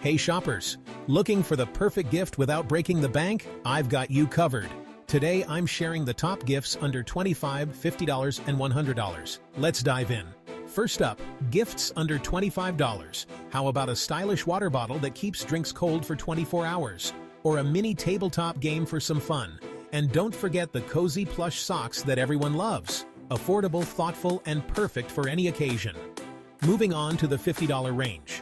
Hey shoppers, looking for the perfect gift without breaking the bank? I've got you covered. Today I'm sharing the top gifts under $25, $50, and $100. Let's dive in. First up, gifts under $25. How about a stylish water bottle that keeps drinks cold for 24 hours? Or a mini tabletop game for some fun? And don't forget the cozy plush socks that everyone loves. Affordable, thoughtful, and perfect for any occasion. Moving on to the $50 range.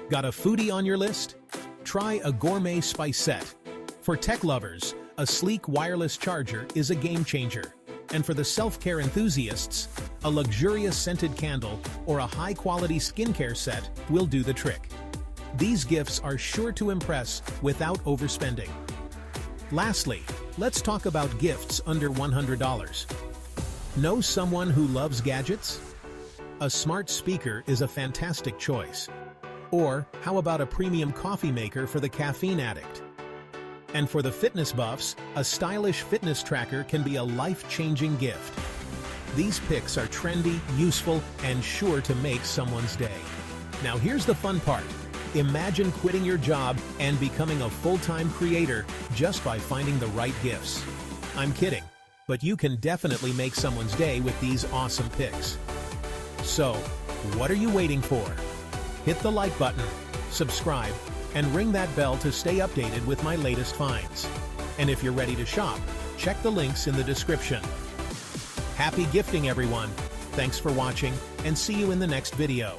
Got a foodie on your list? Try a gourmet spice set. For tech lovers, a sleek wireless charger is a game changer. And for the self-care enthusiasts, a luxurious scented candle or a high-quality skincare set will do the trick. These gifts are sure to impress without overspending. Lastly, let's talk about gifts under $100. Know someone who loves gadgets? A smart speaker is a fantastic choice. Or how about a premium coffee maker for the caffeine addict? And for the fitness buffs, a stylish fitness tracker can be a life-changing gift. These picks are trendy, useful, and sure to make someone's day. Now here's the fun part. Imagine quitting your job and becoming a full-time creator just by finding the right gifts. I'm kidding, but you can definitely make someone's day with these awesome picks. So, what are you waiting for? Hit the like button, subscribe, and ring that bell to stay updated with my latest finds. And if you're ready to shop, check the links in the description. Happy gifting, everyone! Thanks for watching, and see you in the next video.